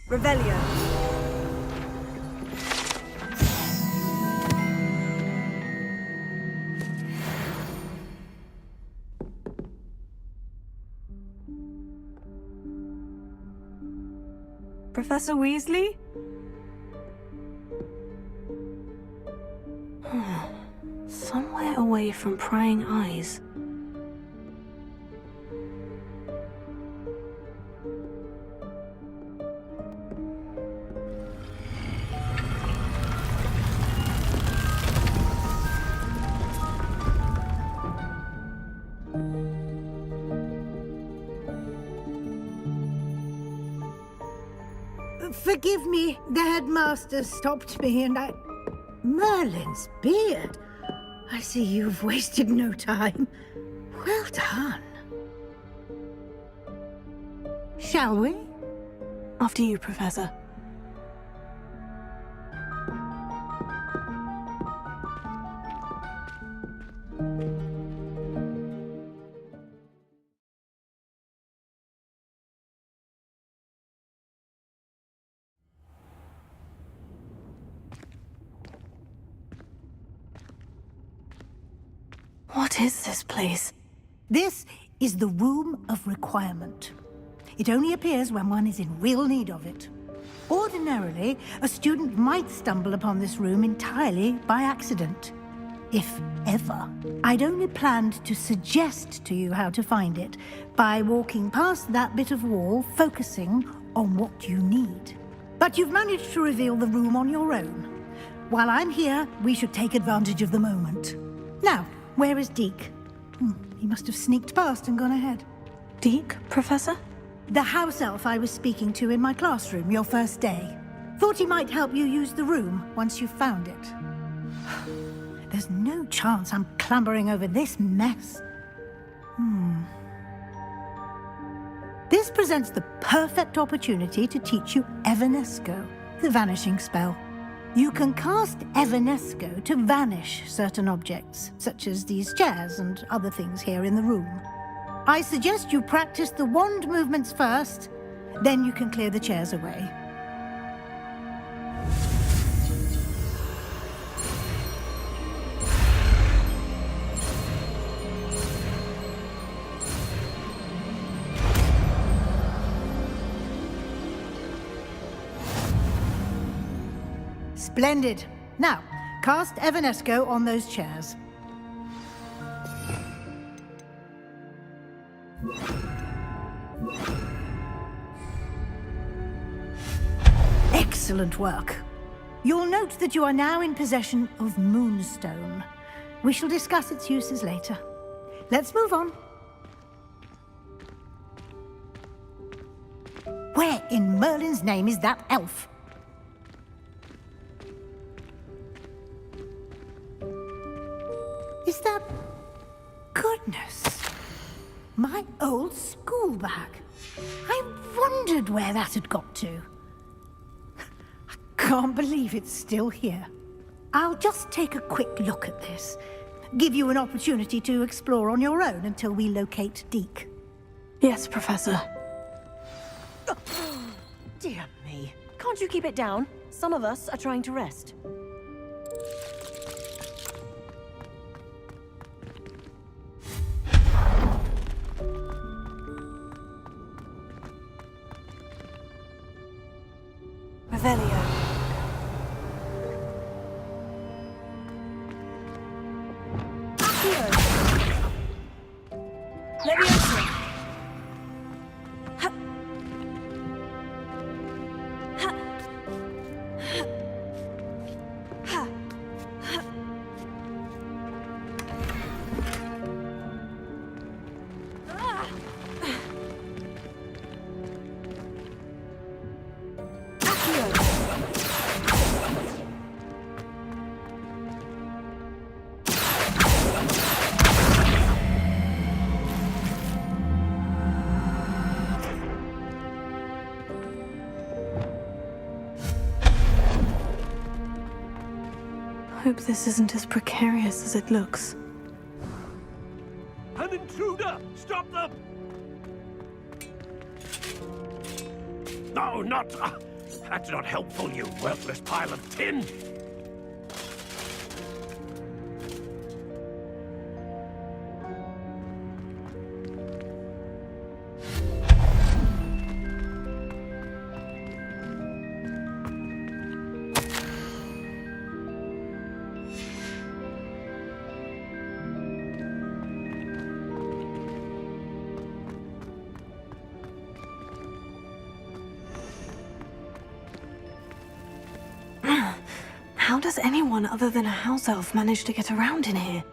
Revelio. Professor Weasley? Somewhere away from prying eyes. Forgive me, the headmaster stopped me and I... Merlin's beard. I see you've wasted no time. Well done. Shall we? After you, Professor. What is this place? This is the Room of Requirement. It only appears when one is in real need of it. Ordinarily, a student might stumble upon this room entirely by accident. If ever. I'd only planned to suggest to you how to find it by walking past that bit of wall, focusing on what you need. But you've managed to reveal the room on your own. While I'm here, we should take advantage of the moment. Now, where is Deke? He must have sneaked past and gone ahead. Deke, Professor? The house elf I was speaking to in my classroom your first day. Thought he might help you use the room once you've found it. There's no chance I'm clambering over this mess. This presents the perfect opportunity to teach you Evanesco, the vanishing spell. You can cast Evanesco to vanish certain objects, such as these chairs and other things here in the room. I suggest you practice the wand movements first, then you can clear the chairs away. Splendid. Now, cast Evanesco on those chairs. Excellent work. You'll note that you are now in possession of Moonstone. We shall discuss its uses later. Let's move on. Where in Merlin's name is that elf? Is that... Goodness. My old school bag. I wondered where that had got to. I can't believe it's still here. I'll just take a quick look at this. Give you an opportunity to explore on your own until we locate Deke. Yes, Professor. Dear me. Can't you keep it down? Some of us are trying to rest. Revelio. Leviosa. Ha. Ha. Ha. Ha. Ah. Hope this isn't as precarious as it looks. An intruder! Stop them! No, not... That's not helpful, you worthless pile of tin! How does anyone other than a house elf manage to get around in here?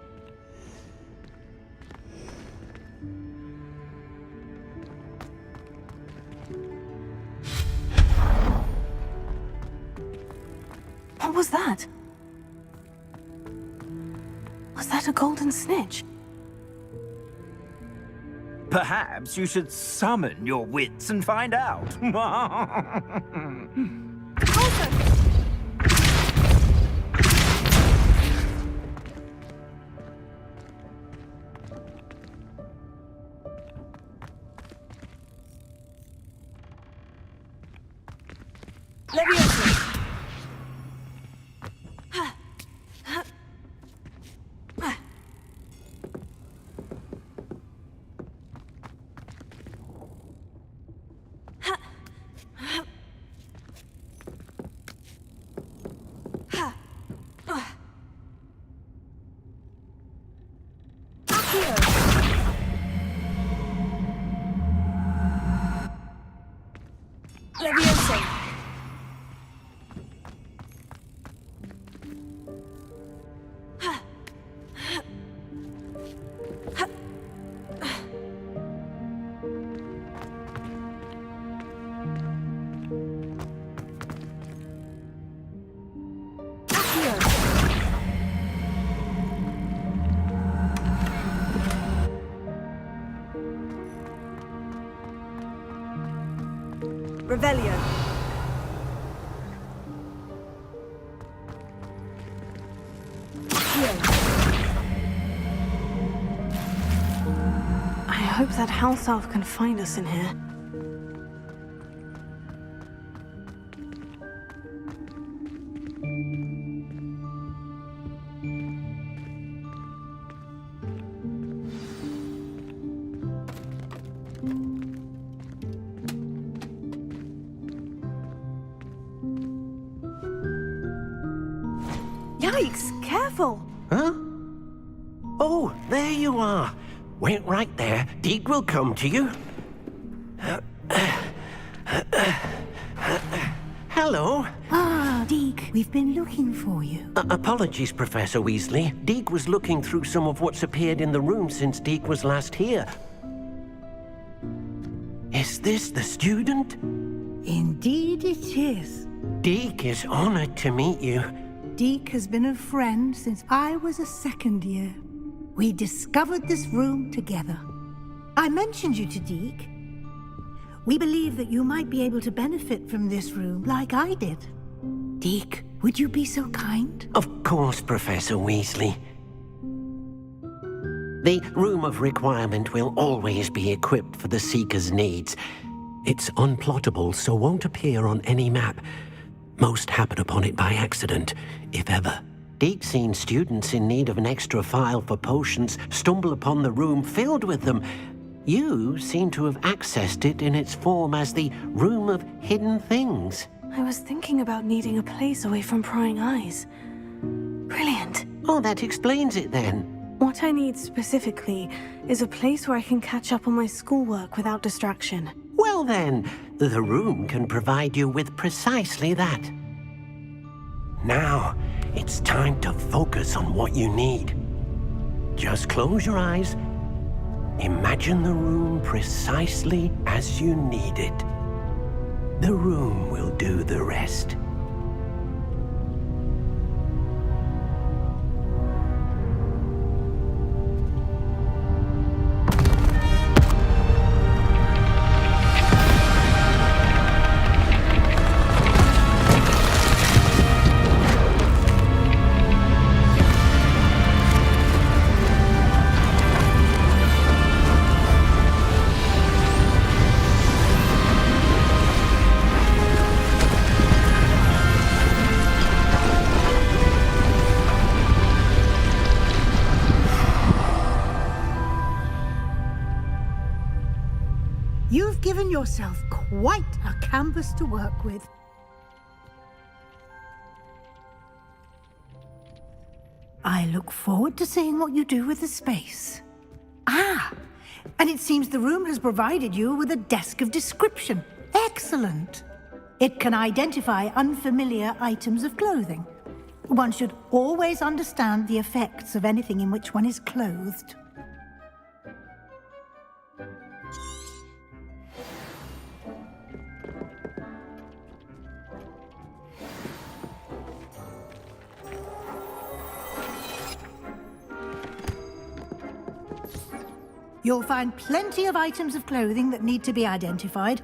What was that? Was that a golden snitch? Perhaps you should summon your wits and find out. Leviosa! Leviosa! Revelio. I hope that house elf can find us in here. Yikes! Careful! Huh? Oh, there you are. Wait right there. Deek will come to you. Hello. Ah, Deke, we've been looking for you. Apologies, Professor Weasley. Deek was looking through some of what's appeared in the room since Deek was last here. Is this the student? Indeed it is. Deek is honored to meet you. Deke has been a friend since I was a second year. We discovered this room together. I mentioned you to Deke. We believe that you might be able to benefit from this room like I did. Deke, would you be so kind? Of course, Professor Weasley. The Room of Requirement will always be equipped for the Seeker's needs. It's unplottable, so won't appear on any map. Most happen upon it by accident, if ever. Deke's seen students in need of an extra file for potions stumble upon the room filled with them. You seem to have accessed it in its form as the Room of Hidden Things. I was thinking about needing a place away from prying eyes. Brilliant. Oh, that explains it then. What I need specifically is a place where I can catch up on my schoolwork without distraction. Well then, the room can provide you with precisely that. Now, it's time to focus on what you need. Just close your eyes. Imagine the room precisely as you need it. The room will do the rest. You've given yourself quite a canvas to work with. I look forward to seeing what you do with the space. Ah, and it seems the room has provided you with a desk of description. Excellent. It can identify unfamiliar items of clothing. One should always understand the effects of anything in which one is clothed. You'll find plenty of items of clothing that need to be identified.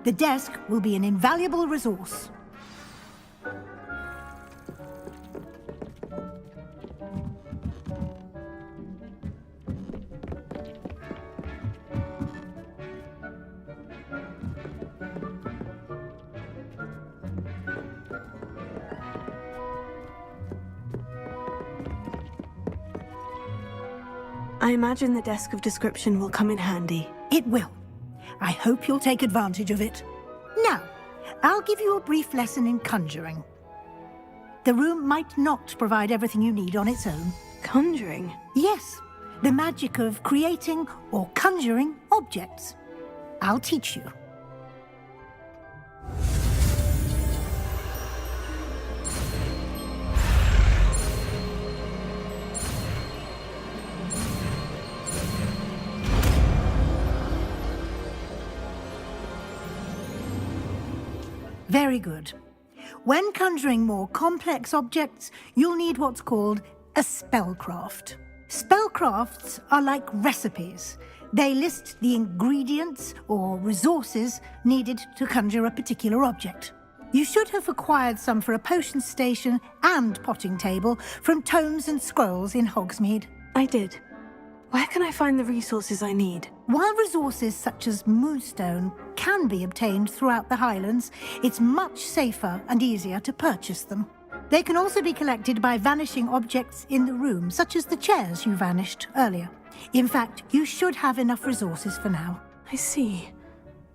The desk will be an invaluable resource. I imagine the desk of description will come in handy. It will. I hope you'll take advantage of it. Now, I'll give you a brief lesson in conjuring. The room might not provide everything you need on its own. Conjuring? Yes, the magic of creating or conjuring objects. I'll teach you. Very good. When conjuring more complex objects, you'll need what's called a spellcraft. Spellcrafts are like recipes. They list the ingredients or resources needed to conjure a particular object. You should have acquired some for a potion station and potting table from tomes and scrolls in Hogsmeade. I did. Where can I find the resources I need? While resources such as moonstone can be obtained throughout the Highlands, it's much safer and easier to purchase them. They can also be collected by vanishing objects in the room, such as the chairs you vanished earlier. In fact, you should have enough resources for now. I see.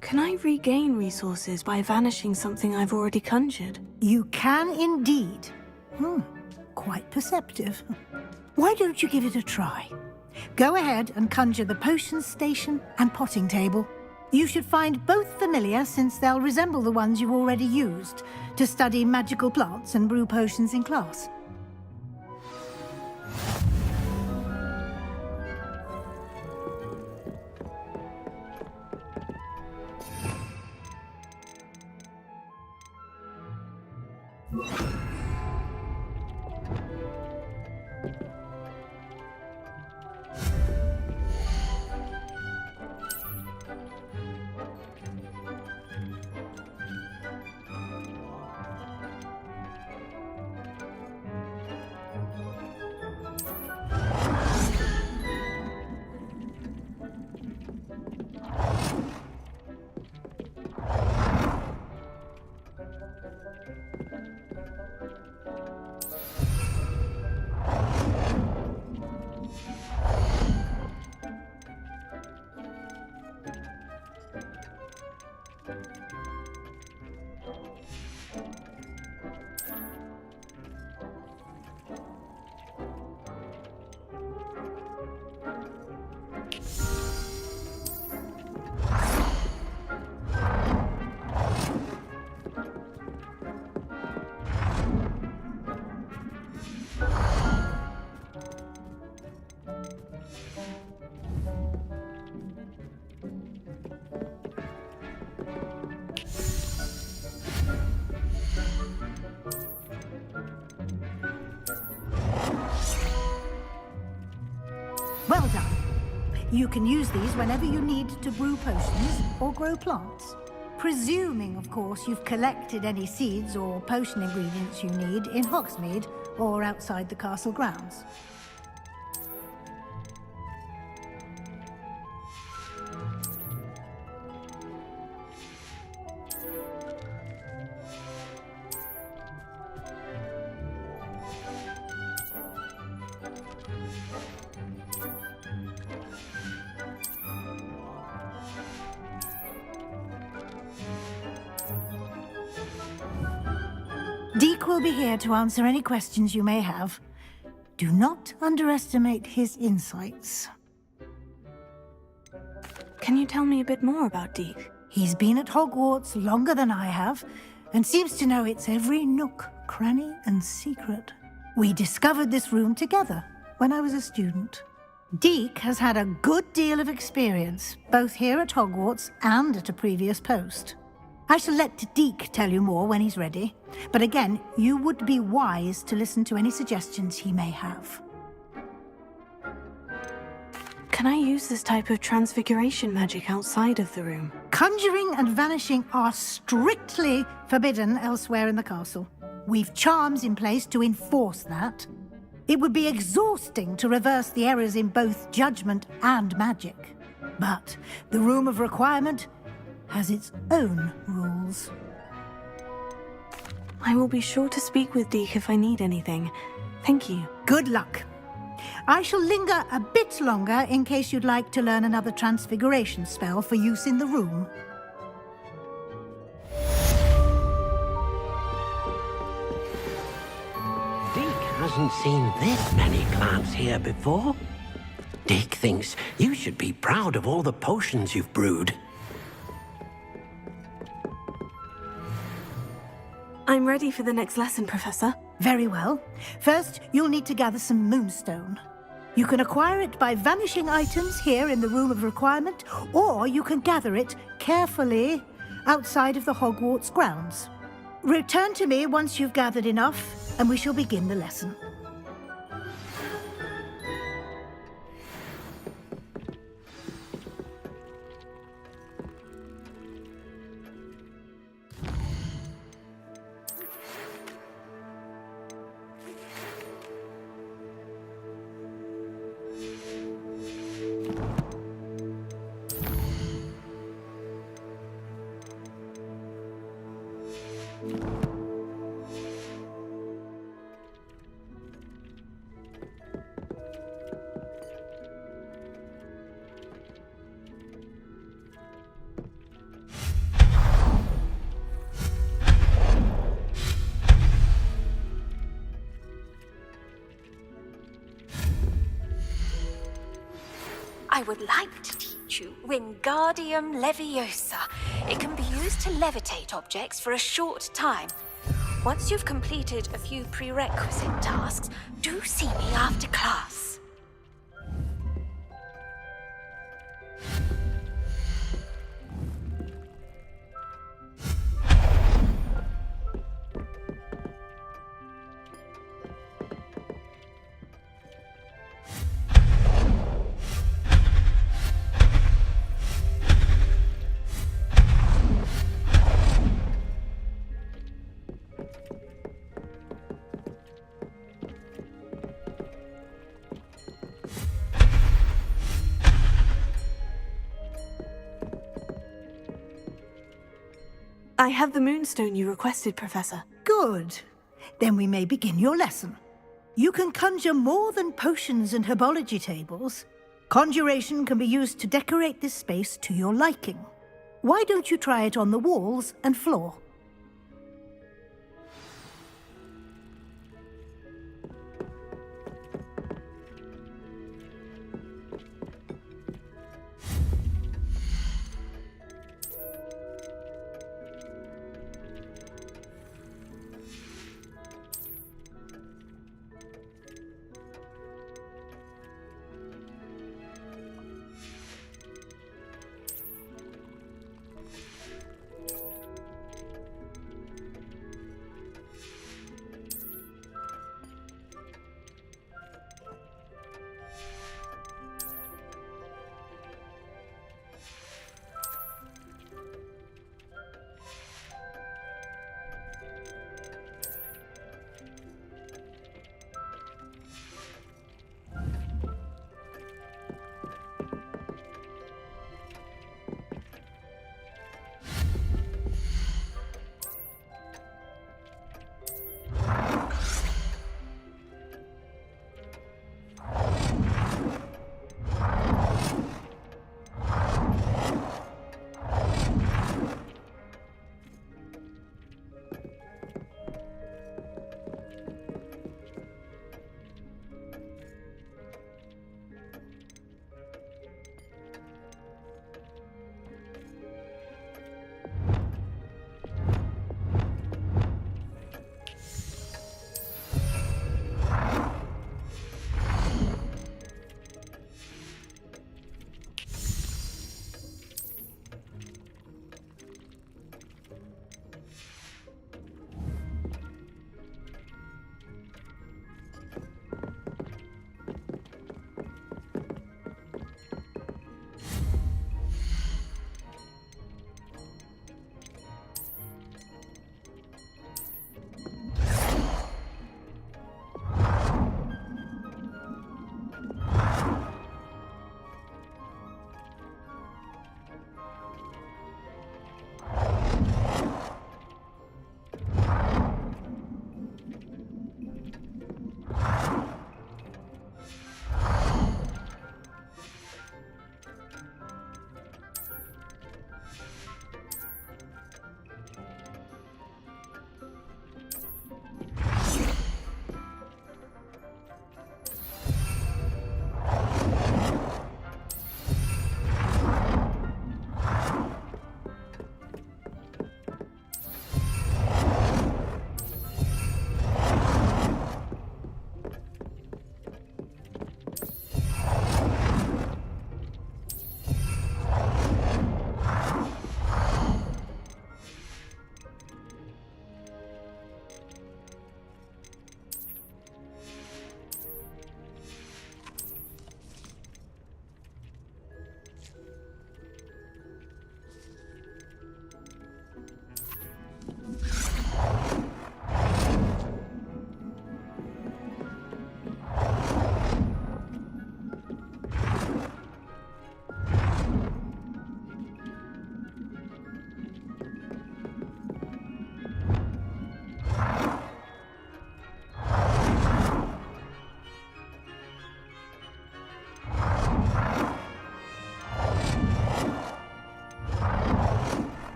Can I regain resources by vanishing something I've already conjured? You can indeed. Quite perceptive. Why don't you give it a try? Go ahead and conjure the potion station and potting table. You should find both familiar, since they'll resemble the ones you've already used to study magical plants and brew potions in class. Well done. You can use these whenever you need to brew potions or grow plants. Presuming, of course, you've collected any seeds or potion ingredients you need in Hogsmeade or outside the castle grounds. Deke will be here to answer any questions you may have. Do not underestimate his insights. Can you tell me a bit more about Deke? He's been at Hogwarts longer than I have, and seems to know its every nook, cranny, and secret. We discovered this room together when I was a student. Deke has had a good deal of experience, both here at Hogwarts and at a previous post. I shall let Deke tell you more when he's ready, but again, you would be wise to listen to any suggestions he may have. Can I use this type of transfiguration magic outside of the room? Conjuring and vanishing are strictly forbidden elsewhere in the castle. We've charms in place to enforce that. It would be exhausting to reverse the errors in both judgment and magic. But the Room of Requirement has its own rules. I will be sure to speak with Deke if I need anything. Thank you. Good luck. I shall linger a bit longer in case you'd like to learn another transfiguration spell for use in the room. Deke hasn't seen this many plants here before. Deke thinks you should be proud of all the potions you've brewed. I'm ready for the next lesson, Professor. Very well. First, you'll need to gather some moonstone. You can acquire it by vanishing items here in the Room of Requirement, or you can gather it carefully outside of the Hogwarts grounds. Return to me once you've gathered enough, and we shall begin the lesson. I would like to teach you Wingardium Leviosa. It can be used to levitate objects for a short time. Once you've completed a few prerequisite tasks, do see me after class. I have the moonstone you requested, Professor. Good. Then we may begin your lesson. You can conjure more than potions and herbology tables. Conjuration can be used to decorate this space to your liking. Why don't you try it on the walls and floor?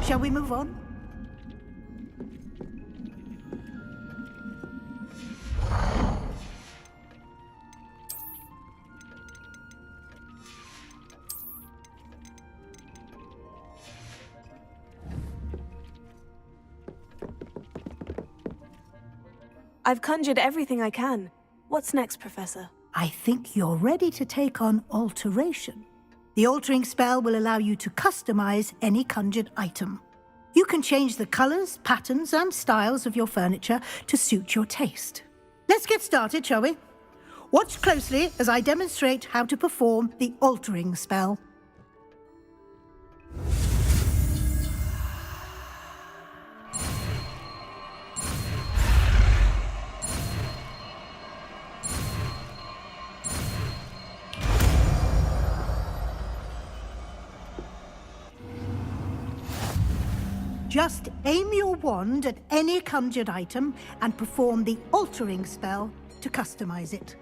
Shall we move on? I've conjured everything I can. What's next, Professor? I think you're ready to take on alteration. The altering spell will allow you to customize any conjured item. You can change the colors, patterns, and styles of your furniture to suit your taste. Let's get started, shall we? Watch closely as I demonstrate how to perform the altering spell. Just aim your wand at any conjured item and perform the altering spell to customize it.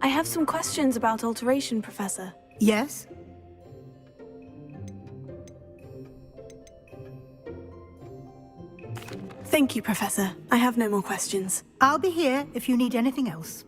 I have some questions about alteration, Professor. Yes? Thank you, Professor. I have no more questions. I'll be here if you need anything else.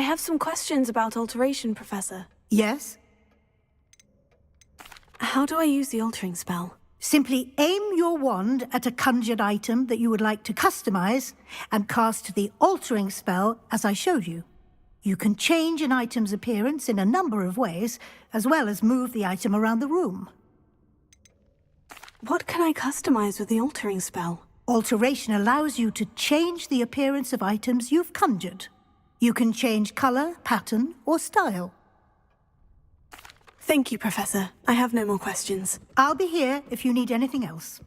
have some questions about alteration, Professor. Yes? How do I use the altering spell? Simply aim your wand at a conjured item that you would like to customize and cast the altering spell as I showed you. You can change an item's appearance in a number of ways, as well as move the item around the room. What can I customize with the altering spell? Alteration allows you to change the appearance of items you've conjured. You can change color, pattern, or style. Thank you, Professor. I have no more questions. I'll be here if you need anything else.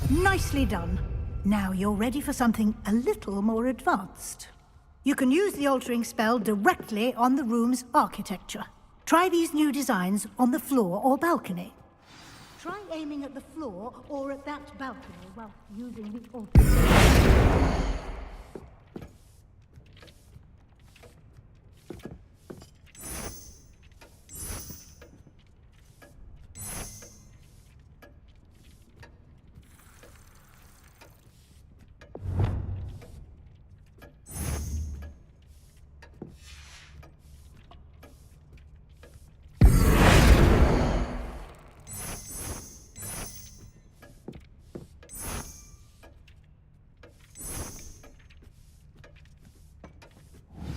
Nicely done. Now you're ready for something a little more advanced. You can use the altering spell directly on the room's architecture. Try these new designs on the floor or balcony. Try aiming at the floor or at that balcony while using the altering spell.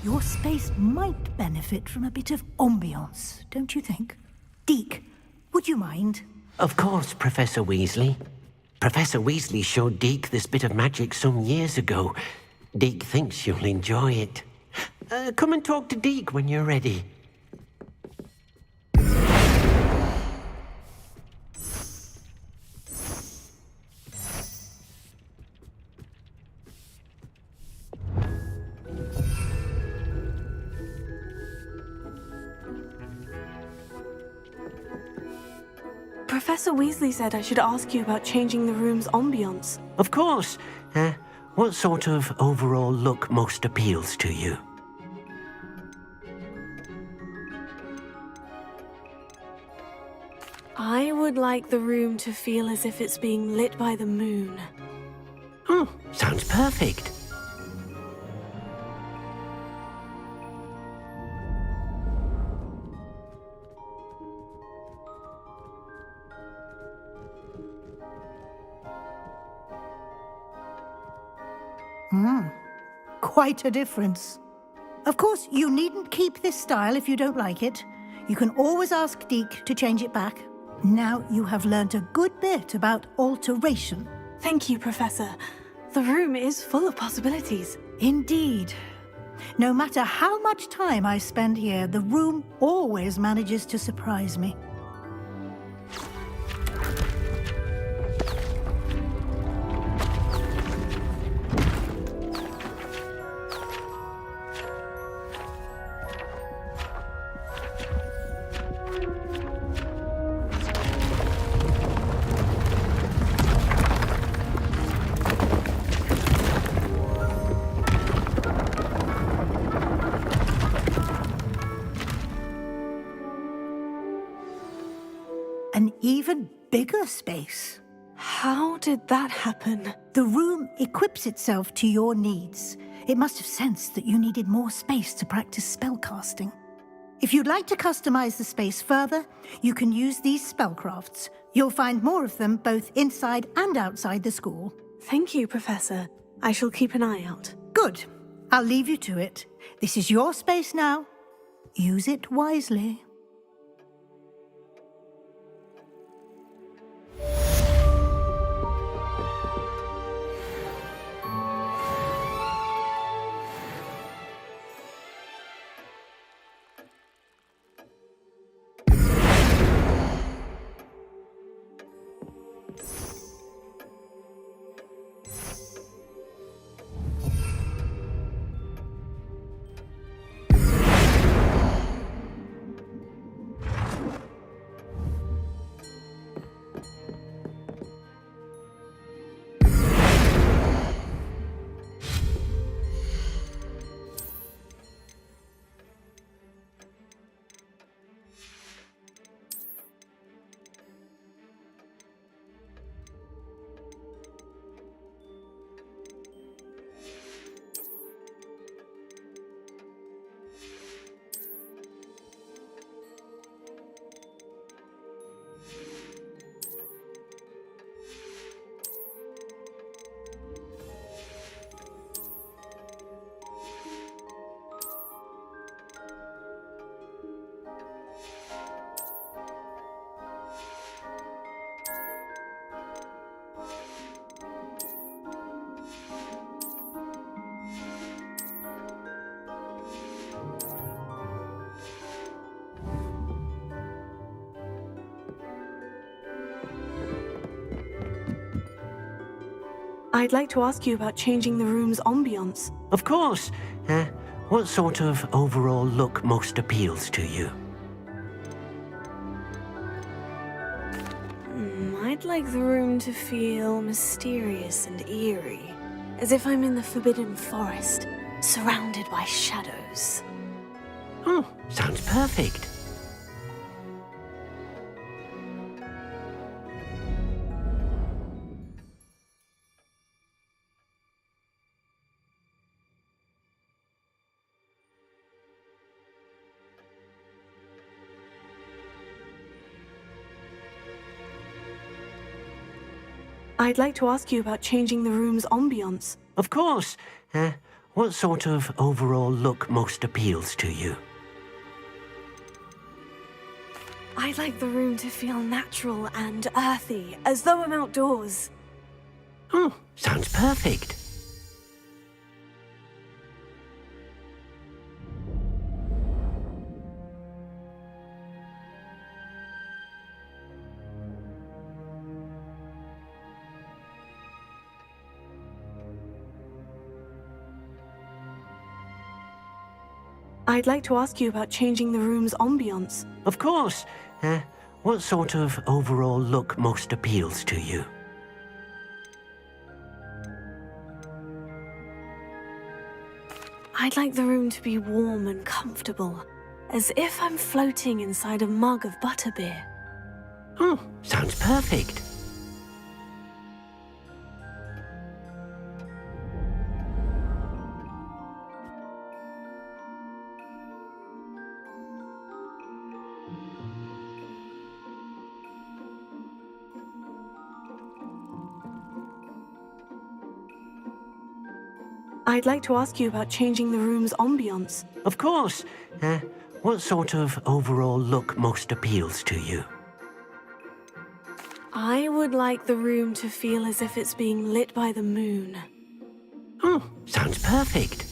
Your space might benefit from a bit of ambiance, don't you think? Deke, would you mind? Of course, Professor Weasley. Professor Weasley showed Deke this bit of magic some years ago. Deke thinks you'll enjoy it. Come and talk to Deke when you're ready. Professor Weasley said I should ask you about changing the room's ambience. Of course. What sort of overall look most appeals to you? I would like the room to feel as if it's being lit by the moon. Oh, sounds perfect. Quite a difference. Of course, you needn't keep this style if you don't like it. You can always ask Deke to change it back. Now you have learnt a good bit about alteration. Thank you, Professor. The room is full of possibilities. Indeed. No matter how much time I spend here, the room always manages to surprise me. An even bigger space. How did that happen? The room equips itself to your needs. It must have sensed that you needed more space to practice spellcasting. If you'd like to customize the space further, you can use these spellcrafts. You'll find more of them both inside and outside the school. Thank you, Professor. I shall keep an eye out. Good. I'll leave you to it. This is your space now. Use it wisely. I'd like to ask you about changing the room's ambiance. Of course. What sort of overall look most appeals to you? I'd like the room to feel mysterious and eerie, as if I'm in the Forbidden Forest, surrounded by shadows. Oh, sounds perfect. I'd like to ask you about changing the room's ambiance. Of course. What sort of overall look most appeals to you? I'd like the room to feel natural and earthy, as though I'm outdoors. Oh, sounds perfect. I'd like to ask you about changing the room's ambiance. Of course. What sort of overall look most appeals to you? I'd like the room to be warm and comfortable, as if I'm floating inside a mug of butterbeer. Oh, sounds perfect. I'd like to ask you about changing the room's ambiance. Of course. What sort of overall look most appeals to you? I would like the room to feel as if it's being lit by the moon. Oh, sounds perfect.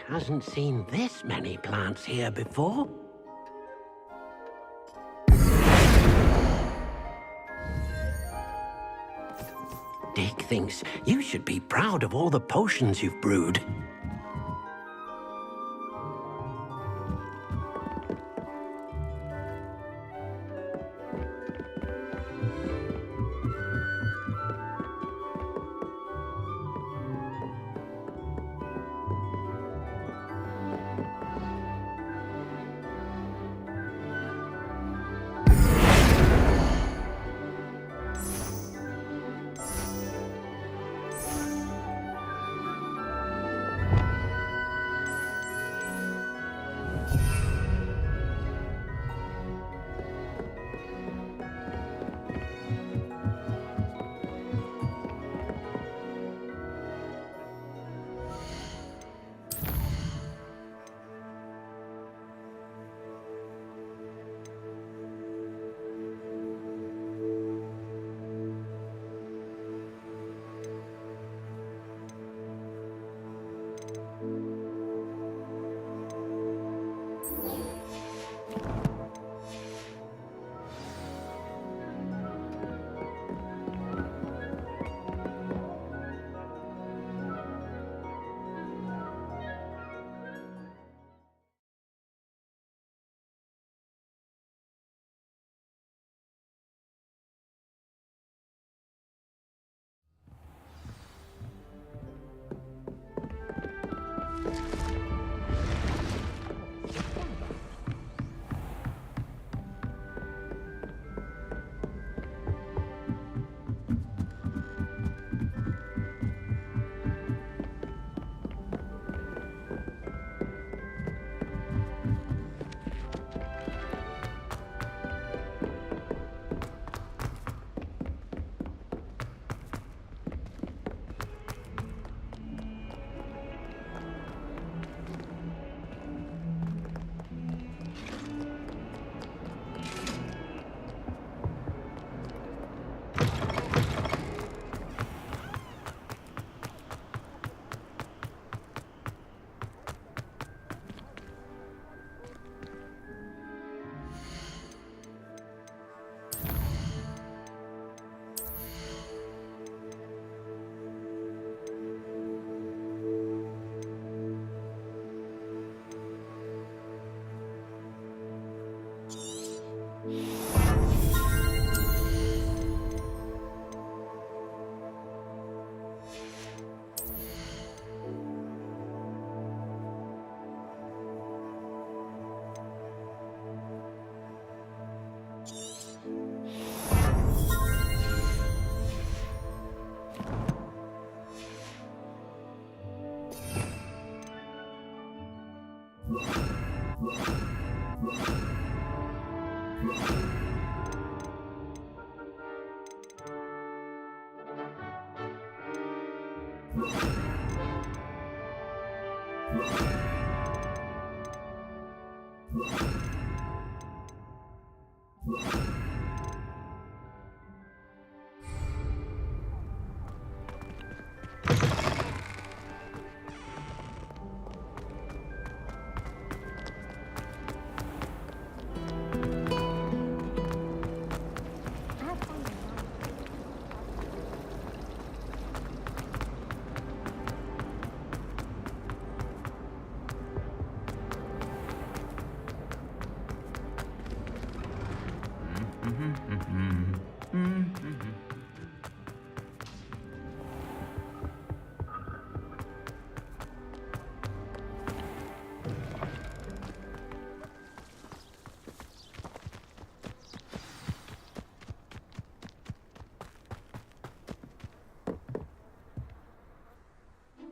hasn't seen this many plants here before. Dick thinks you should be proud of all the potions you've brewed.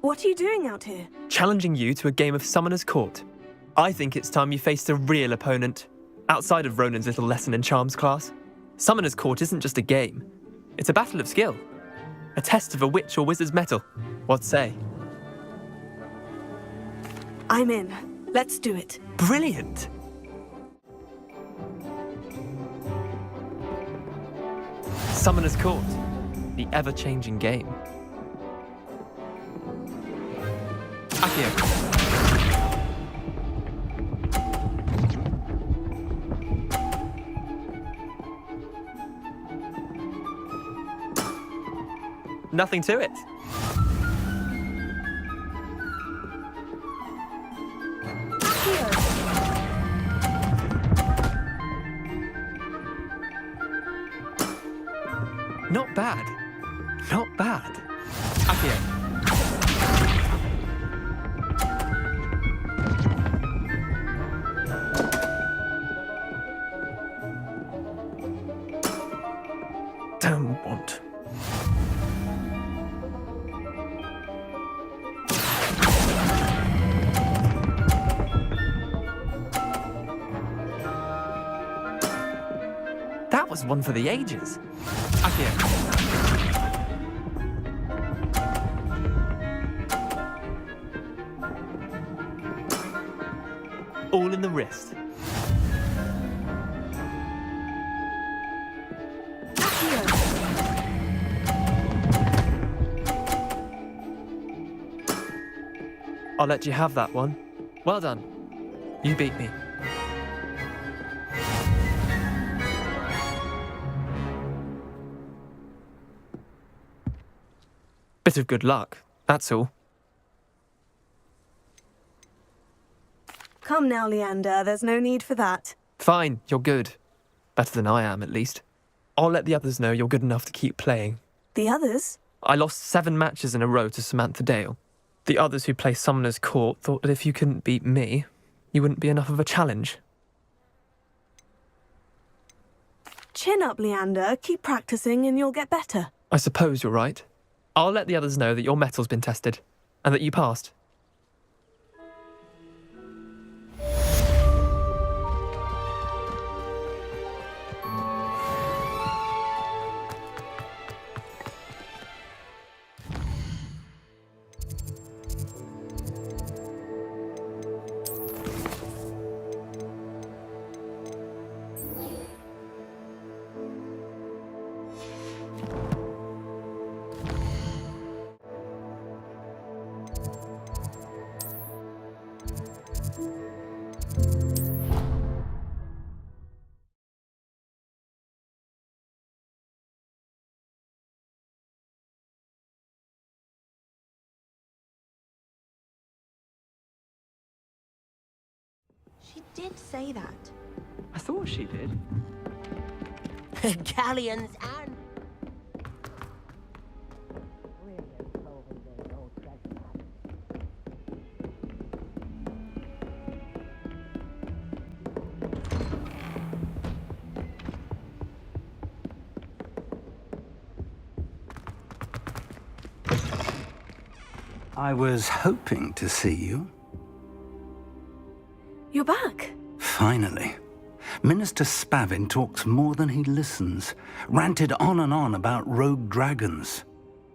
What are you doing out here? Challenging you to a game of Summoner's Court. I think it's time you faced a real opponent, outside of Ronan's little lesson in charms class. Summoner's Court isn't just a game. It's a battle of skill. A test of a witch or wizard's mettle. What say? I'm in. Let's do it. Brilliant! Summoner's Court. The ever-changing game. Accio. Nothing to it. Not bad. Not bad. Accio. Don't want. That was one for the ages. Accio. All in the wrist. I'll let you have that one. Well done. You beat me. Bit of good luck, that's all. Come now, Leander, there's no need for that. Fine, you're good. Better than I am, at least. I'll let the others know you're good enough to keep playing. The others? I lost 7 matches in a row to Samantha Dale. The others who play Summoner's Court thought that if you couldn't beat me, you wouldn't be enough of a challenge. Chin up, Leander. Keep practicing and you'll get better. I suppose you're right. I'll let the others know that your metal's been tested, and that you passed. She did say that. I thought she did. Galleons and... I was hoping to see you. You're back. Finally. Minister Spavin talks more than he listens. Ranted on and on about rogue dragons.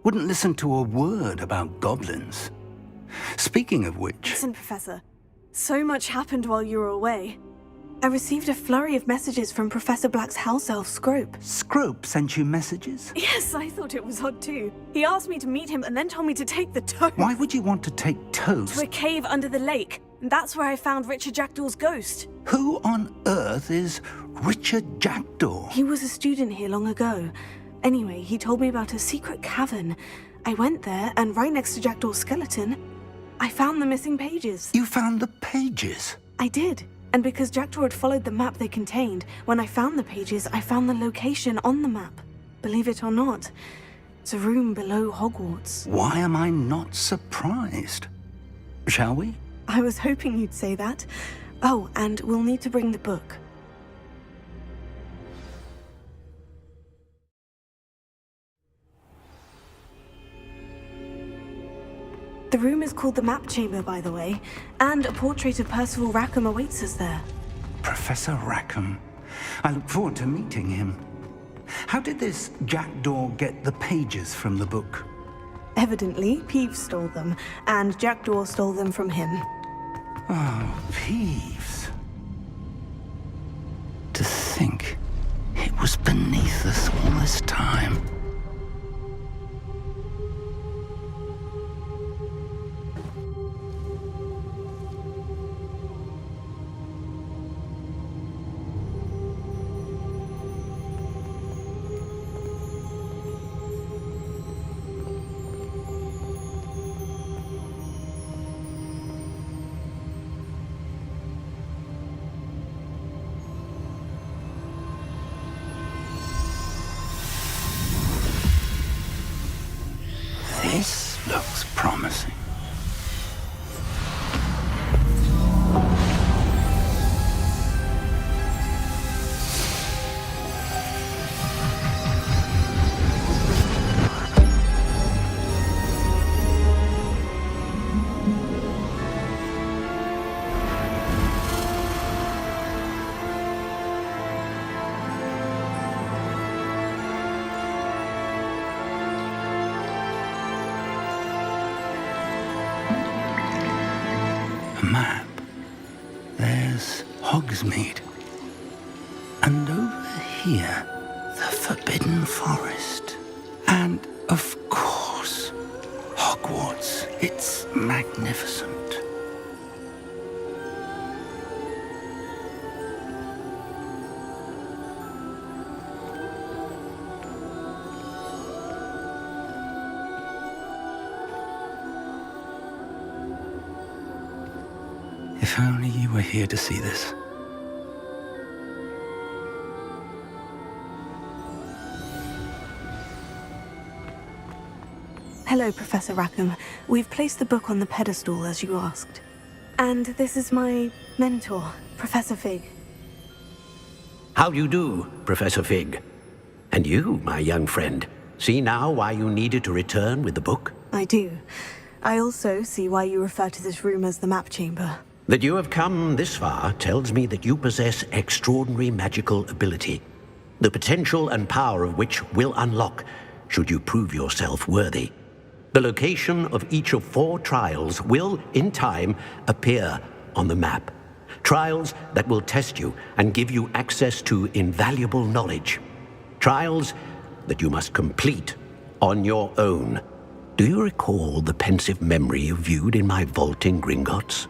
Wouldn't listen to a word about goblins. Speaking of which... Listen, Professor. So much happened while you were away. I received a flurry of messages from Professor Black's house elf, Scrope. Scrope sent you messages? Yes, I thought it was odd too. He asked me to meet him and then told me to take the toast. Why would you want to take toast? To a cave under the lake. And that's where I found Richard Jackdaw's ghost. Who on earth is Richard Jackdaw? He was a student here long ago. Anyway, he told me about a secret cavern. I went there, and right next to Jackdaw's skeleton, I found the missing pages. You found the pages? I did. And because Jackdaw had followed the map they contained, when I found the pages, I found the location on the map. Believe it or not, it's a room below Hogwarts. Why am I not surprised? Shall we? I was hoping you'd say that. Oh, and we'll need to bring the book. The room is called the Map Chamber, by the way, and a portrait of Percival Rackham awaits us there. Professor Rackham. I look forward to meeting him. How did this Jackdaw get the pages from the book? Evidently, Peeves stole them, and Jackdaw stole them from him. Oh, Peeves. To think it was beneath us all this time. This looks promising. Map. There's Hogsmeade. And over here, the Forbidden Forest. And, of course, Hogwarts. It's magnificent. If only you were here to see this. Hello, Professor Rackham. We've placed the book on the pedestal as you asked. And this is my mentor, Professor Fig. How do you do, Professor Fig? And you, my young friend, see now why you needed to return with the book? I do. I also see why you refer to this room as the map chamber. That you have come this far tells me that you possess extraordinary magical ability, the potential and power of which will unlock should you prove yourself worthy. The location of each of 4 trials will, in time, appear on the map. Trials that will test you and give you access to invaluable knowledge. Trials that you must complete on your own. Do you recall the pensive memory you viewed in my vault in Gringotts?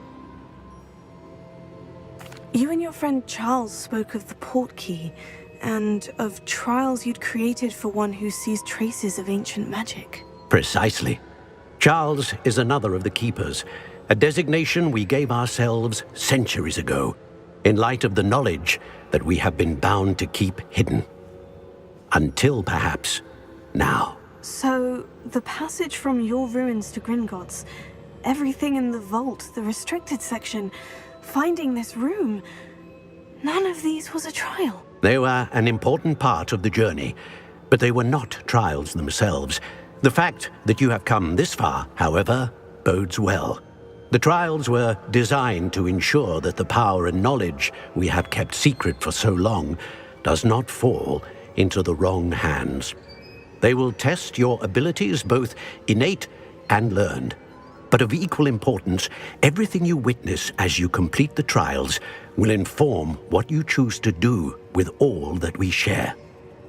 You and your friend Charles spoke of the portkey, and of trials you'd created for one who sees traces of ancient magic. Precisely. Charles is another of the Keepers, a designation we gave ourselves centuries ago, in light of the knowledge that we have been bound to keep hidden. Until perhaps now. So, the passage from your ruins to Gringotts, everything in the vault, the restricted section, finding this room, none of these was a trial. They were an important part of the journey, but they were not trials themselves. The fact that you have come this far, however, bodes well. The trials were designed to ensure that the power and knowledge we have kept secret for so long does not fall into the wrong hands. They will test your abilities, both innate and learned. But of equal importance, everything you witness as you complete the trials will inform what you choose to do with all that we share.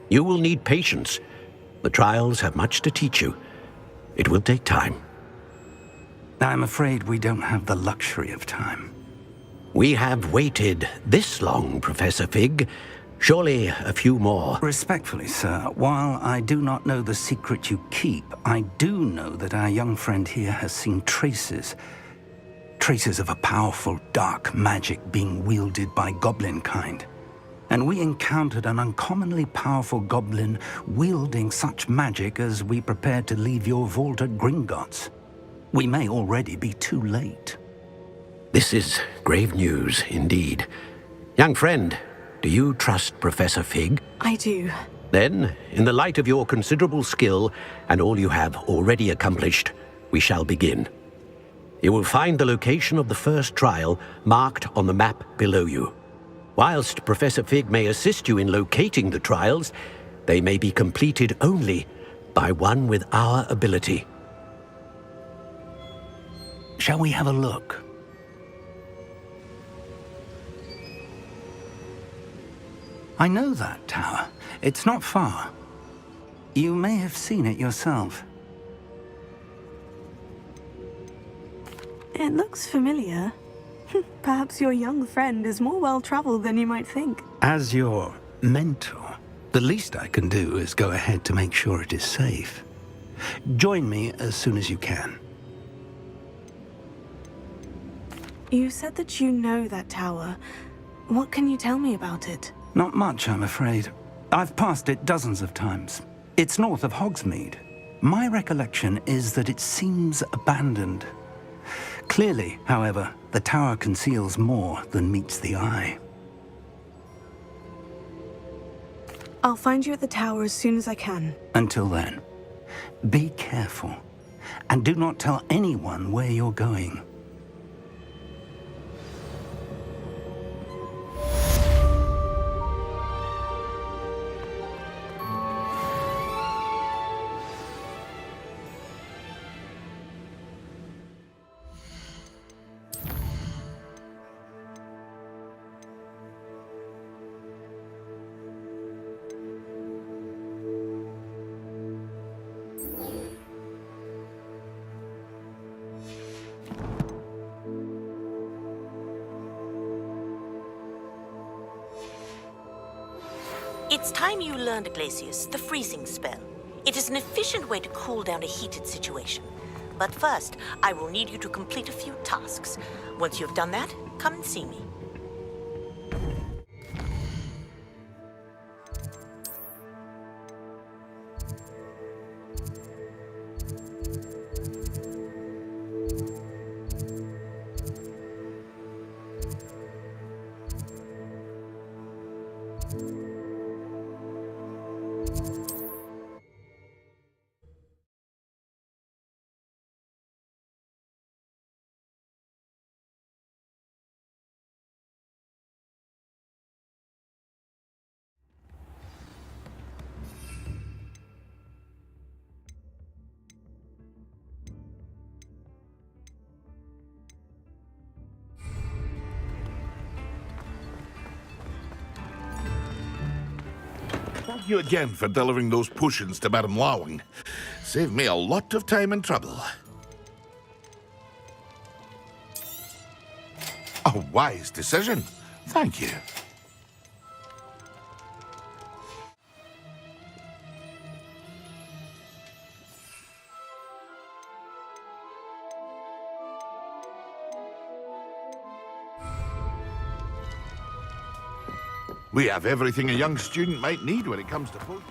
You will need patience. The trials have much to teach you. It will take time. I'm afraid we don't have the luxury of time. We have waited this long, Professor Fig. Surely a few more. Respectfully, sir, while I do not know the secret you keep, I do know that our young friend here has seen traces of a powerful dark magic being wielded by goblin kind. And we encountered an uncommonly powerful goblin wielding such magic as we prepared to leave your vault at Gringotts. We may already be too late. This is grave news indeed. Young friend, do you trust Professor Fig? I do. Then, in the light of your considerable skill and all you have already accomplished, we shall begin. You will find the location of the first trial marked on the map below you. Whilst Professor Fig may assist you in locating the trials, they may be completed only by one with our ability. Shall we have a look? I know that tower. It's not far. You may have seen it yourself. It looks familiar. Perhaps your young friend is more well-traveled than you might think. As your mentor, the least I can do is go ahead to make sure it is safe. Join me as soon as you can. You said that you know that tower. What can you tell me about it? Not much, I'm afraid. I've passed it dozens of times. It's north of Hogsmeade. My recollection is that it seems abandoned. Clearly, however, the tower conceals more than meets the eye. I'll find you at the tower as soon as I can. Until then, be careful, and do not tell anyone where you're going. It's time you learned, Glacius, the freezing spell. It is an efficient way to cool down a heated situation. But first, I will need you to complete a few tasks. Once you've done that, come and see me. Thank you again for delivering those potions to Madame Lawing. Saved me a lot of time and trouble. A wise decision. Thank you. We have everything a young student might need when it comes to potions.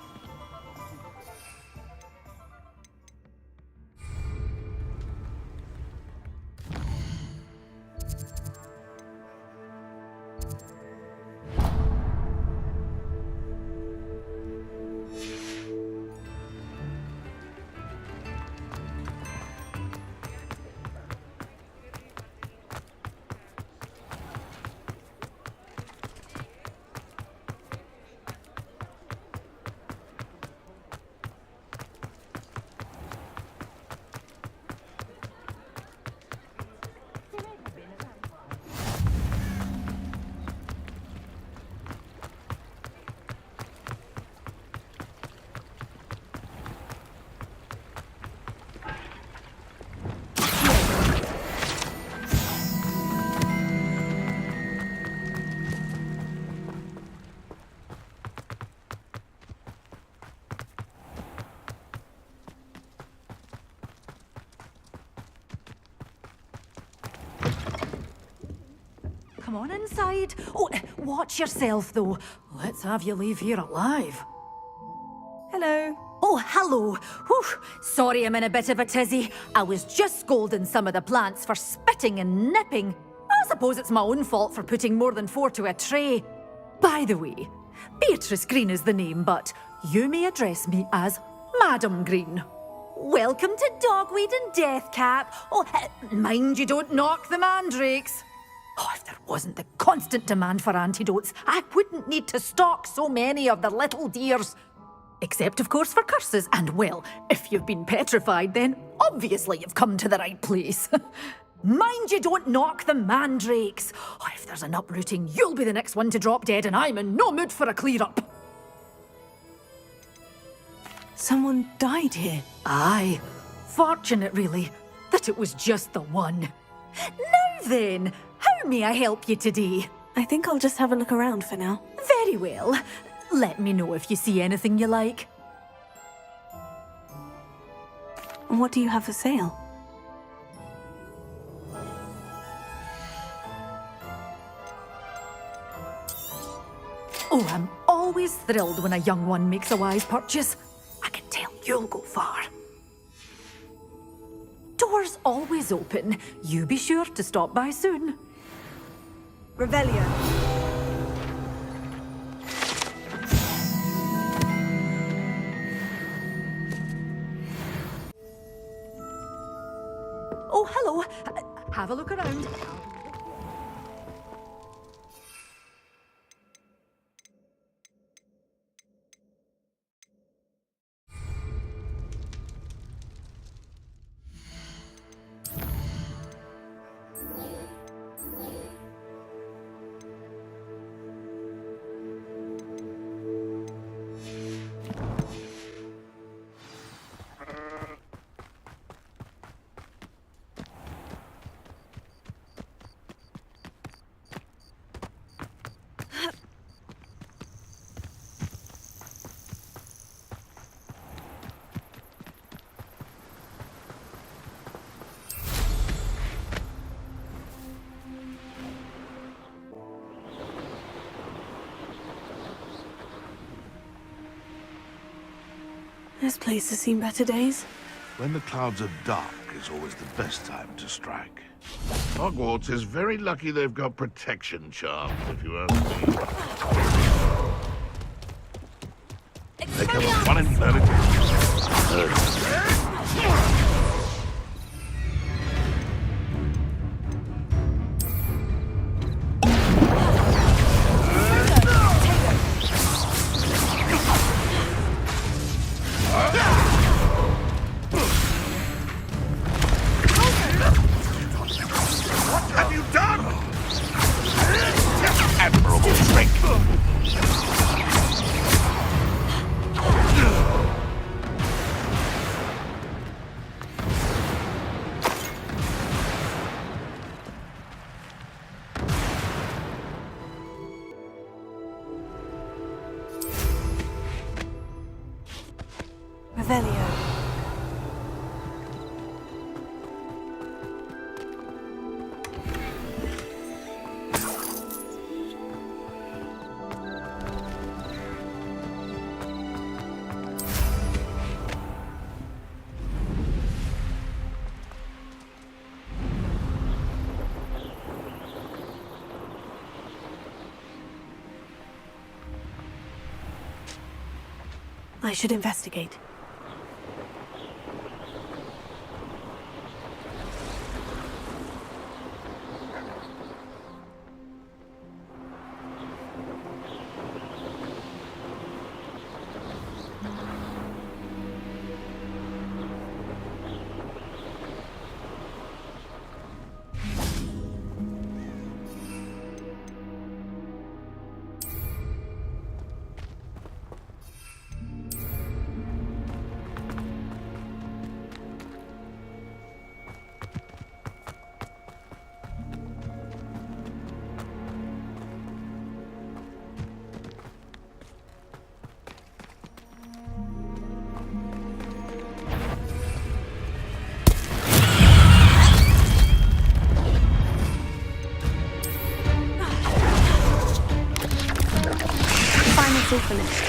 Come on inside. Oh, watch yourself, though. Let's have you leave here alive. Hello. Oh, hello. Whew. Sorry I'm in a bit of a tizzy. I was just scolding some of the plants for spitting and nipping. I suppose it's my own fault for putting more than 4 to a tray. By the way, Beatrice Green is the name, but you may address me as Madam Green. Welcome to Dogweed and Deathcap. Oh, mind you don't knock the mandrakes. Oh, if there wasn't the constant demand for antidotes, I wouldn't need to stock so many of the little dears. Except, of course, for curses. And, well, if you've been petrified, then obviously you've come to the right place. Mind you don't knock the mandrakes. Oh, if there's an uprooting, you'll be the next one to drop dead, and I'm in no mood for a clear-up. Someone died here. Aye. Fortunate, really, that it was just the one. Now then, how may I help you today? I think I'll just have a look around for now. Very well. Let me know if you see anything you like. What do you have for sale? Oh, I'm always thrilled when a young one makes a wise purchase. I can tell you'll go far. Door's always open. You be sure to stop by soon. Revelio. Oh, hello. Have a look around. This place has seen better days. When the clouds are dark is always the best time to strike. Hogwarts is very lucky they've got protection charms, if you ask me. They come up one in 30. Revelio. I should investigate. Final finished.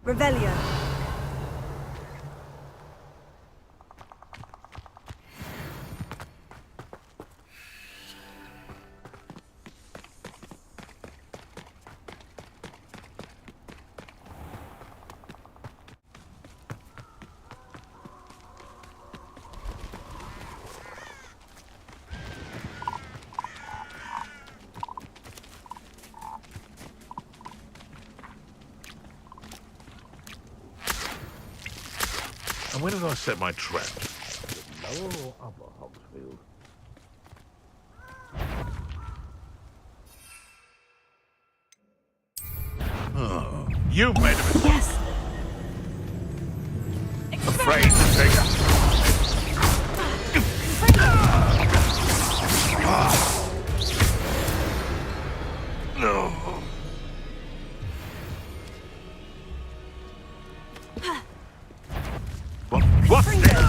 Revelio. And where did I set my trap? Lower or upper Hogsfield? You made a mistake. Yes. Afraid to take it. No. What's this?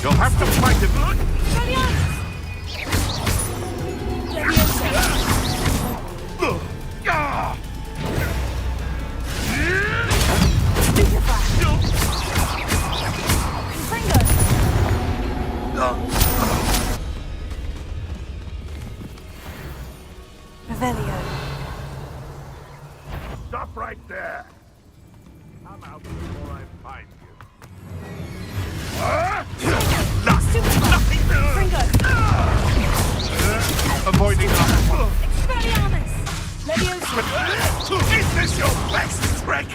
You'll have to fight it. Revelio. Stop right there. I'm out before I find you. Avoiding Expelliarmus! Leviosa! Is this your best trick?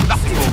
Nothing more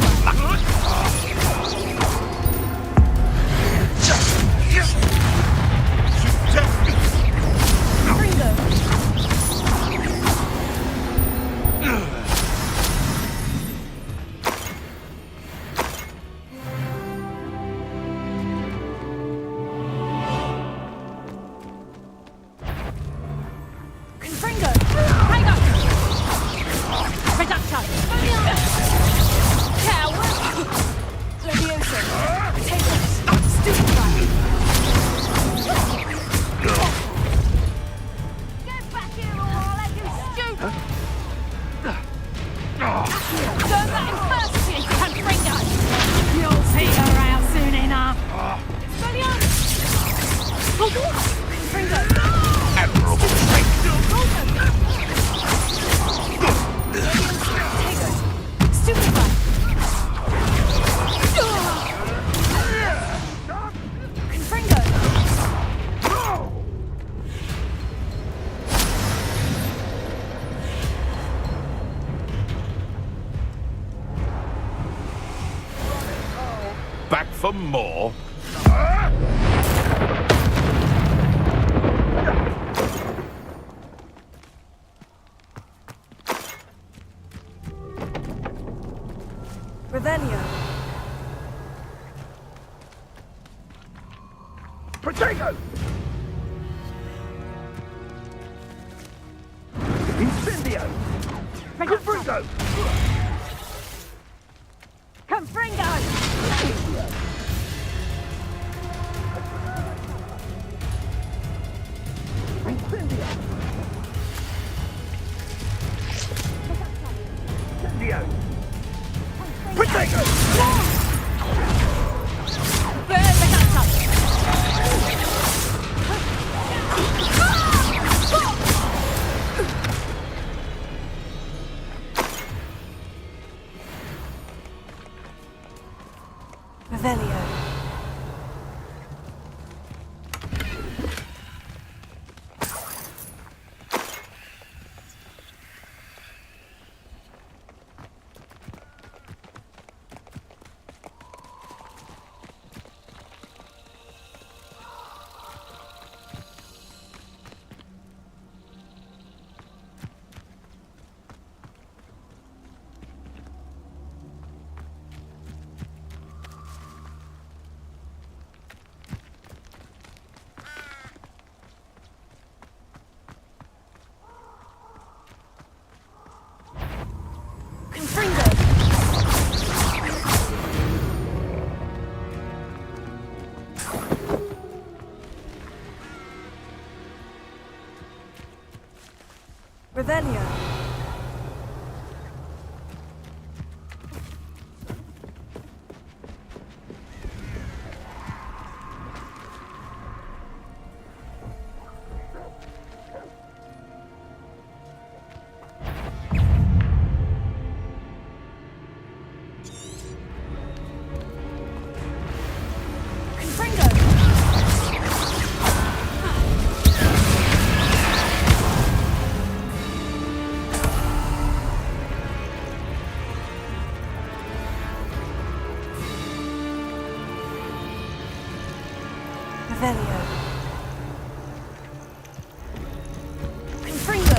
back for more? Revelio. Potato! Incendio! Diffindo! Revelio. Revelio. Revelio. Confringo.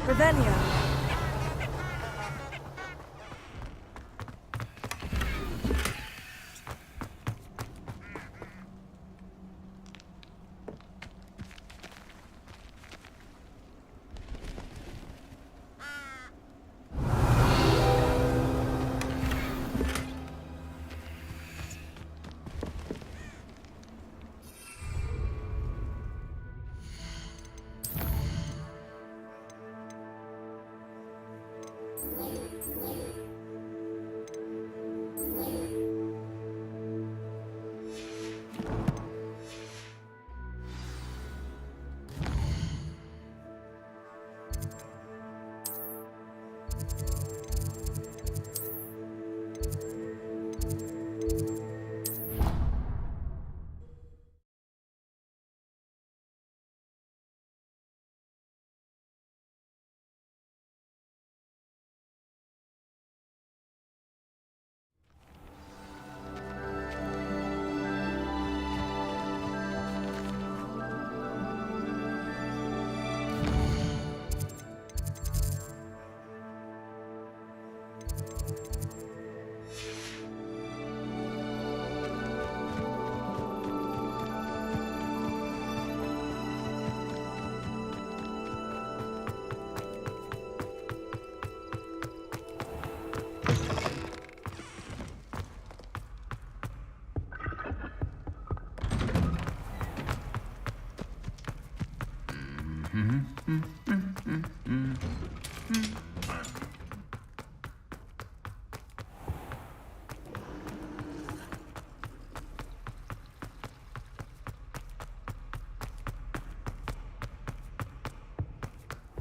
Revelio.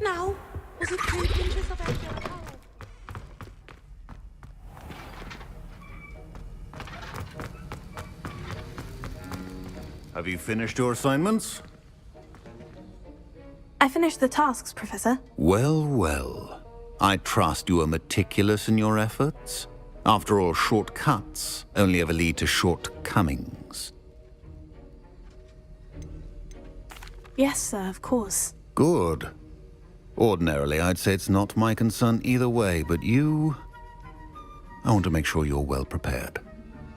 Now, was it 3 pinches of extra power? Have you finished your assignments? I finished the tasks, Professor. Well, well. I trust you are meticulous in your efforts. After all, shortcuts only ever lead to shortcomings. Yes, sir, of course. Good. Ordinarily, I'd say it's not my concern either way, but you... I want to make sure you're well prepared.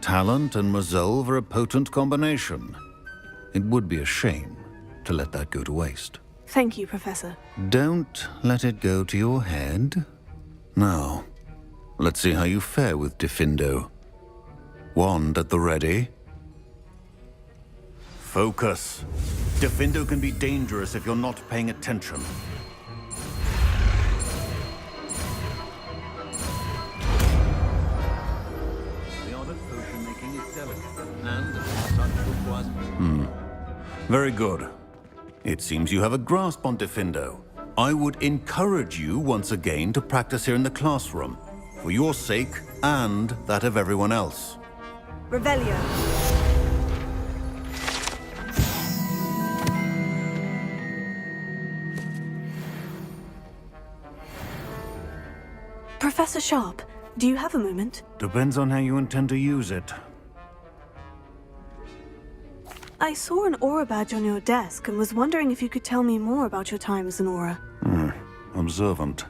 Talent and resolve are a potent combination. It would be a shame to let that go to waste. Thank you, Professor. Don't let it go to your head. Now, let's see how you fare with Diffindo. Wand at the ready. Focus. Diffindo can be dangerous if you're not paying attention. The art of potion making is delicate, and as such requires... Very good. It seems you have a grasp on Diffindo. I would encourage you once again to practice here in the classroom, for your sake and that of everyone else. Revelio. Professor Sharp, do you have a moment? Depends on how you intend to use it. I saw an aura badge on your desk and was wondering if you could tell me more about your time as an aura. Observant.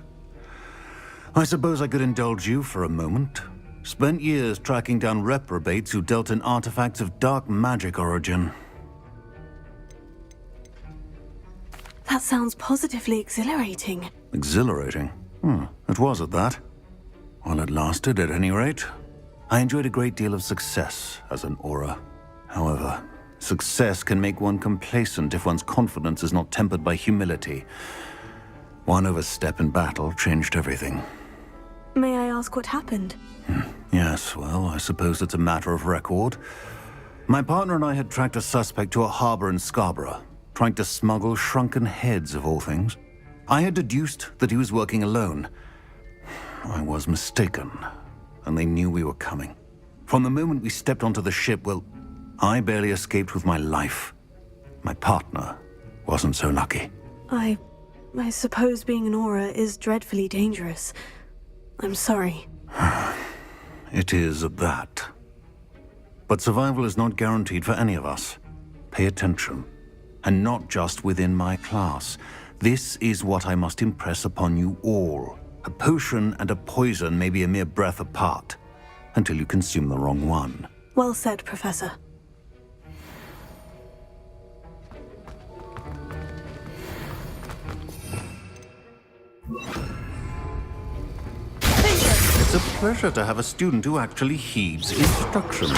I suppose I could indulge you for a moment. Spent years tracking down reprobates who dealt in artifacts of dark magic origin. That sounds positively exhilarating. Exhilarating? It was at that. While it lasted, at any rate. I enjoyed a great deal of success as an aura. However, success can make one complacent if one's confidence is not tempered by humility. One overstep in battle changed everything. May I ask what happened? Yes, well, I suppose it's a matter of record. My partner and I had tracked a suspect to a harbor in Scarborough, trying to smuggle shrunken heads of all things. I had deduced that he was working alone. I was mistaken, and they knew we were coming. From the moment we stepped onto the ship, well, I barely escaped with my life. My partner wasn't so lucky. I suppose being an aura is dreadfully dangerous. I'm sorry. It is at that. But survival is not guaranteed for any of us. Pay attention. And not just within my class. This is what I must impress upon you all. A potion and a poison may be a mere breath apart, until you consume the wrong one. Well said, Professor. It's a pleasure to have a student who actually heeds instructions.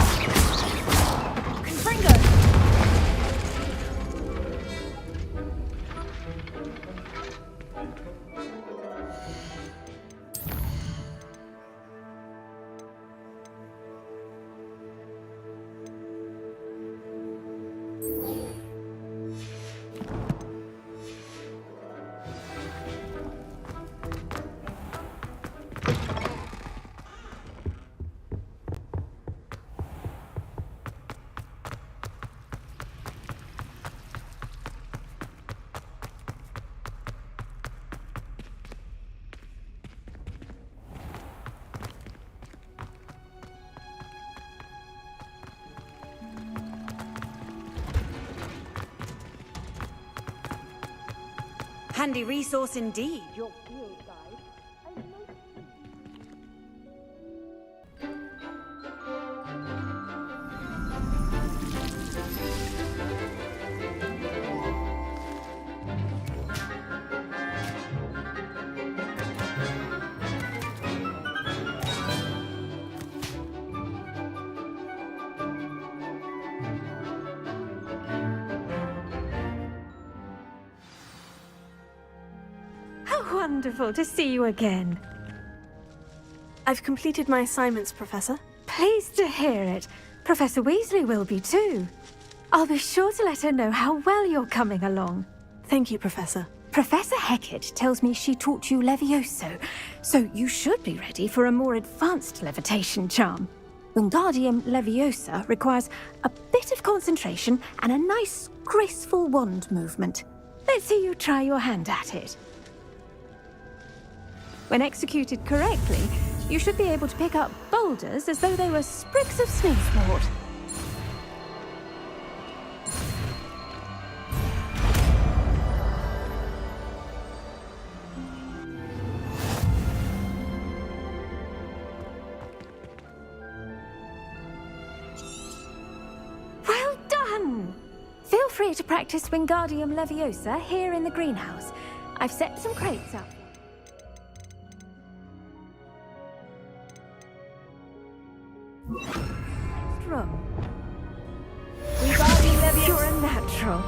Handy resource indeed, your field guide. Wonderful to see you again. I've completed my assignments, Professor. Pleased to hear it. Professor Weasley will be too. I'll be sure to let her know how well you're coming along. Thank you, Professor. Professor Hecat tells me she taught you Leviosa, so you should be ready for a more advanced levitation charm. Wingardium Leviosa requires a bit of concentration and a nice, graceful wand movement. Let's see you try your hand at it. When executed correctly, you should be able to pick up boulders as though they were sprigs of sneezewort. Well done! Feel free to practice Wingardium Leviosa here in the greenhouse. I've set some crates up. Room. Wingardium Leviosa. You're a natural.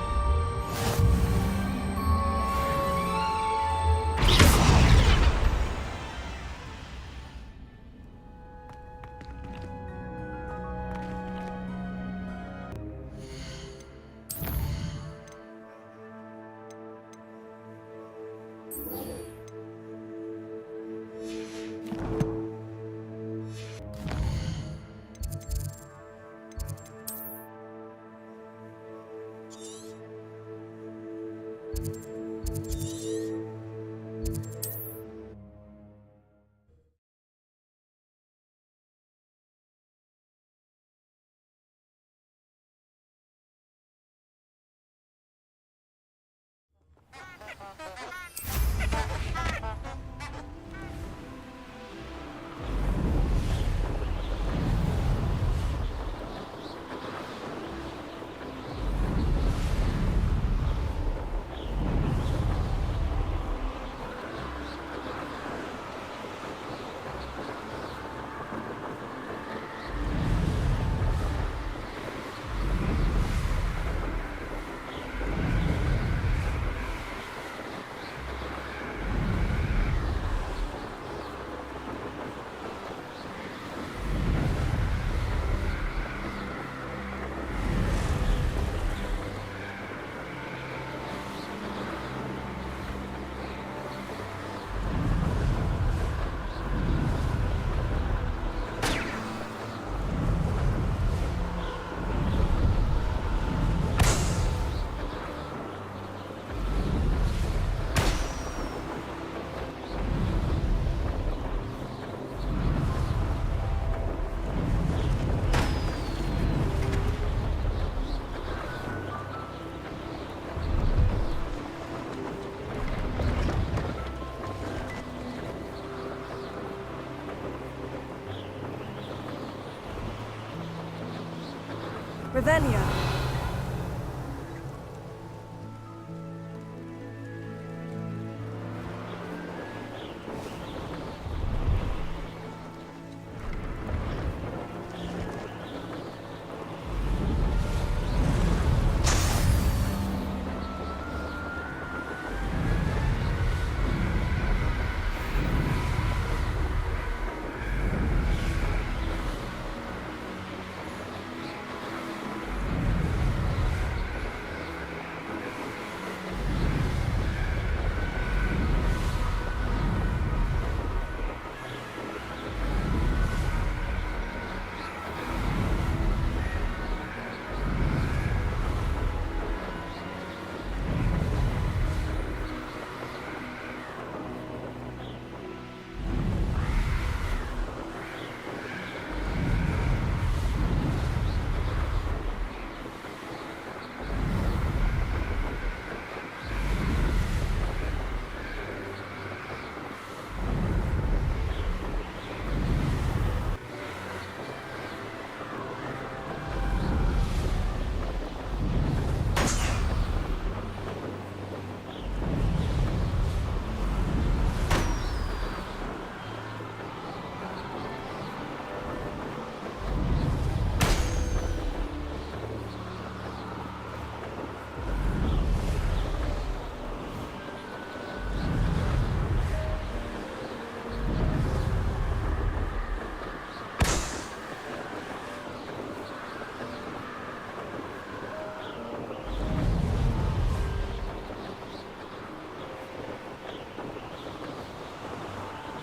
Revelio.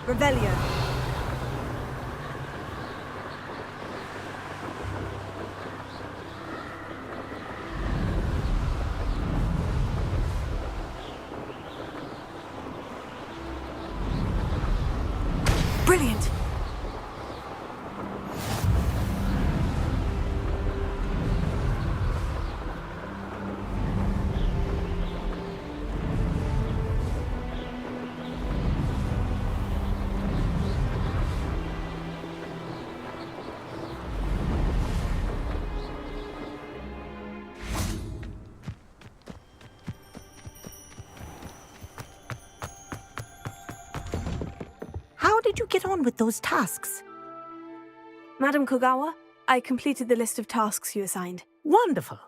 Revelio. Brilliant. How did you get on with those tasks? Madam Kogawa, I completed the list of tasks you assigned. Wonderful.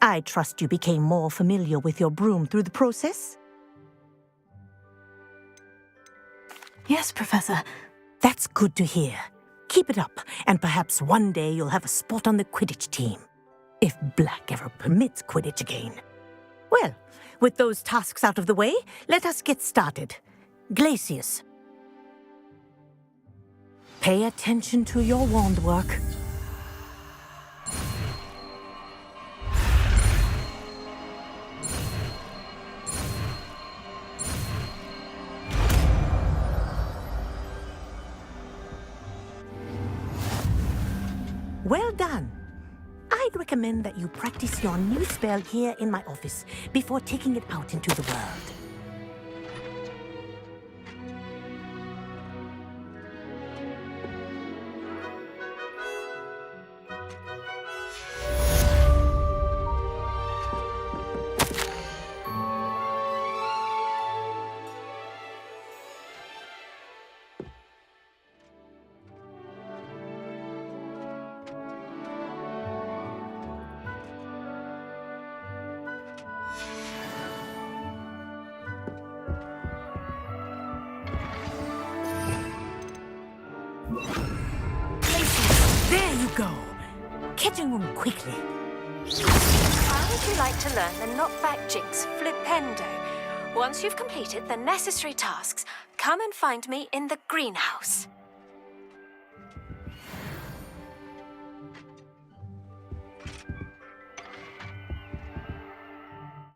I trust you became more familiar with your broom through the process? Yes, Professor. That's good to hear. Keep it up, and perhaps one day you'll have a spot on the Quidditch team. If Black ever permits Quidditch again. Well, with those tasks out of the way, let us get started. Glacius. Pay attention to your wand work. Well done. I'd recommend that you practice your new spell here in my office before taking it out into the world. There you go. Catching them quickly. How would you like to learn the knockback jinx Flipendo? Once you've completed the necessary tasks, come and find me in the greenhouse.